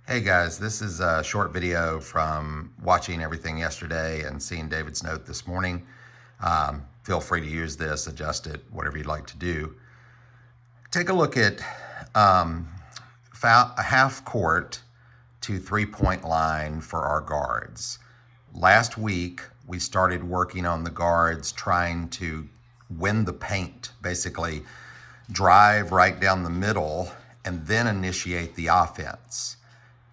Hey guys, this is a short video from watching everything yesterday and seeing David's note this morning. Feel free to use this, adjust it, whatever you'd like to do. Take a look at a half court to 3-point line for our guards. Last week, we started working on the guards trying to win the paint, basically drive right down the middle and then initiate the offense.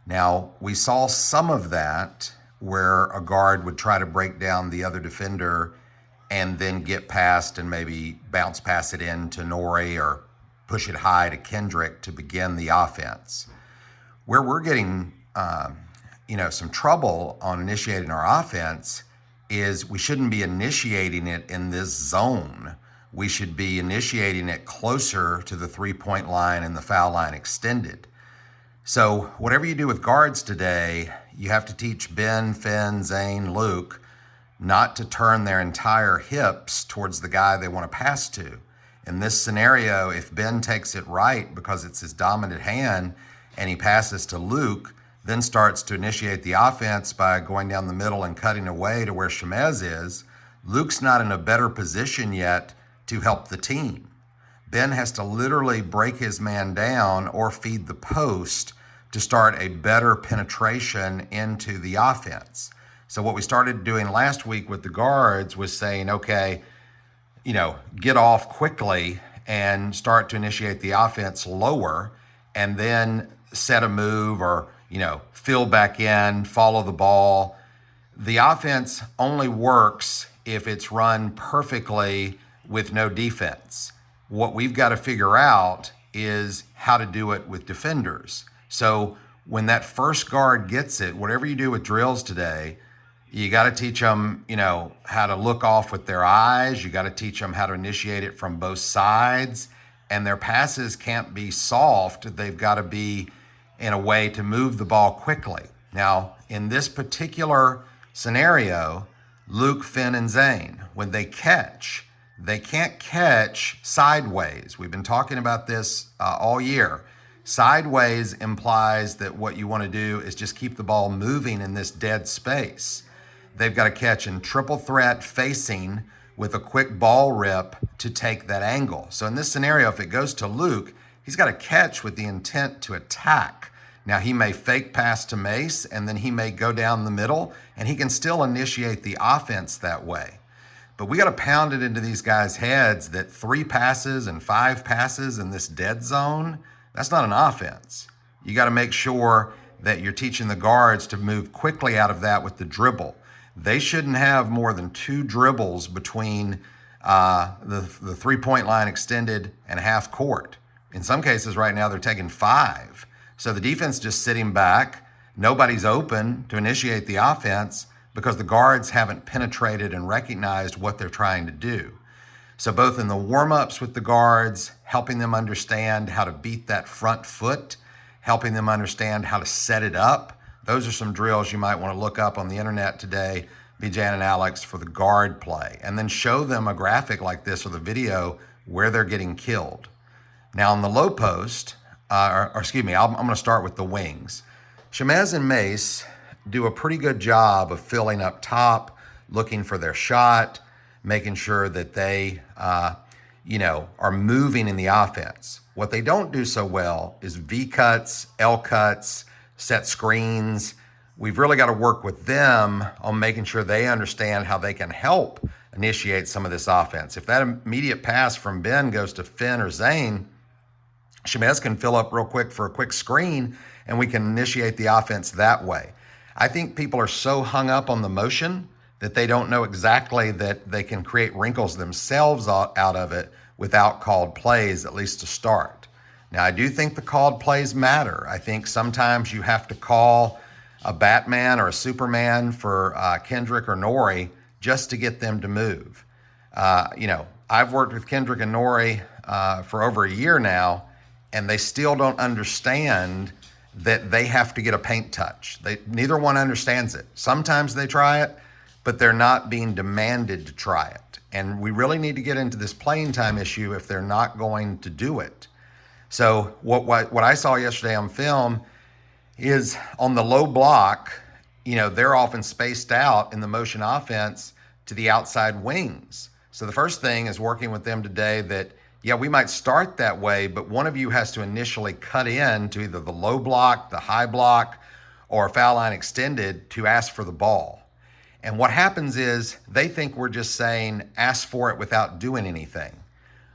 Now, we saw some of that where a guard would try to break down the other defender and then get past and maybe bounce pass it in to Nori or push it high to Kendrick to begin the offense. Where we're getting some trouble on initiating our offense is we shouldn't be initiating it in this zone. We should be initiating it closer to the 3-point line and the foul line extended. So whatever you do with guards today, you have to teach Ben, Finn, Zane, Luke not to turn their entire hips towards the guy they want to pass to. In this scenario, if Ben takes it right because it's his dominant hand and he passes to Luke, then starts to initiate the offense by going down the middle and cutting away to where Shemez is, Luke's not in a better position yet to help the team. Ben has to literally break his man down or feed the post to start a better penetration into the offense. So what we started doing last week with the guards was saying, okay, get off quickly and start to initiate the offense lower and then set a move or, fill back in, follow the ball. The offense only works if it's run perfectly with no defense. What we've got to figure out is how to do it with defenders. So when that first guard gets it, whatever you do with drills today, you got to teach them, how to look off with their eyes. You got to teach them how to initiate it from both sides. And their passes can't be soft. They've got to be in a way to move the ball quickly. Now, in this particular scenario, Luke, Finn, and Zane, when they catch, they can't catch sideways. We've been talking about this all year. Sideways implies that what you want to do is just keep the ball moving in this dead space. They've got to catch in triple threat facing with a quick ball rip to take that angle. So in this scenario, if it goes to Luke, he's got to catch with the intent to attack. Now, he may fake pass to Mace, and then he may go down the middle, and he can still initiate the offense that way. But we got to pound it into these guys' heads that 3 passes and 5 passes in this dead zone, that's not an offense. You got to make sure that you're teaching the guards to move quickly out of that with the dribble. They shouldn't have more than 2 dribbles between the 3-point line extended and half court. In some cases right now, they're taking 5. So the defense just sitting back. Nobody's open to initiate the offense because the guards haven't penetrated and recognized what they're trying to do. So both in the warm-ups with the guards, helping them understand how to beat that front foot, helping them understand how to set it up. Those are some drills you might want to look up on the internet today, Bijan and Alex, for the guard play. And then show them a graphic like this or the video where they're getting killed. Now on the low post, I'm going to start with the wings. Shemez and Mace do a pretty good job of filling up top, looking for their shot, making sure that they, are moving in the offense. What they don't do so well is V cuts, L cuts, set screens. We've really got to work with them on making sure they understand how they can help initiate some of this offense. If that immediate pass from Ben goes to Finn or Zane, Shemez can fill up real quick for a quick screen, and we can initiate the offense that way. I think people are so hung up on the motion that they don't know exactly that they can create wrinkles themselves out of it without called plays, at least to start. Now, I do think the called plays matter. I think sometimes you have to call a Batman or a Superman for Kendrick or Nori just to get them to move. I've worked with Kendrick and Nori for over a year now, and they still don't understand that they have to get a paint touch. Neither one understands it. Sometimes they try it, but they're not being demanded to try it. And we really need to get into this playing time issue if they're not going to do it. So what I saw yesterday on film is on the low block, they're often spaced out in the motion offense to the outside wings. So the first thing is working with them today that, yeah, we might start that way, but one of you has to initially cut in to either the low block, the high block, or foul line extended to ask for the ball. And what happens is they think we're just saying ask for it without doing anything.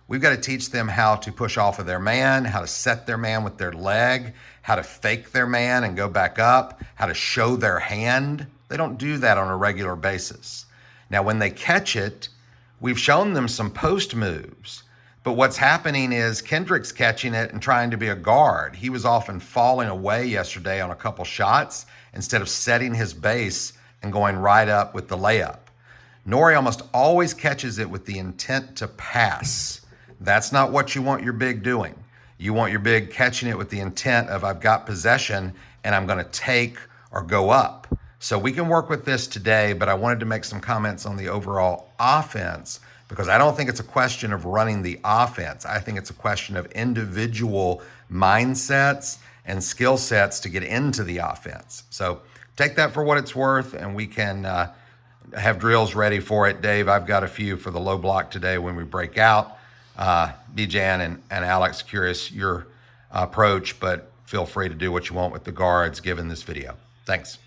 We've got to teach them how to push off of their man, how to set their man with their leg, how to fake their man and go back up, how to show their hand. They don't do that on a regular basis. Now, when they catch it, we've shown them some post moves. But what's happening is Kendrick's catching it and trying to be a guard. He was often falling away yesterday on a couple shots instead of setting his base and going right up with the layup. Nori almost always catches it with the intent to pass. That's not what you want your big doing. You want your big catching it with the intent of I've got possession and I'm going to take or go up. So we can work with this today, but I wanted to make some comments on the overall offense because I don't think it's a question of running the offense. I think it's a question of individual mindsets and skill sets to get into the offense. So take that for what it's worth, and we can have drills ready for it. Dave, I've got a few for the low block today when we break out. Bijan and Alex, curious your approach, but feel free to do what you want with the guards given this video. Thanks.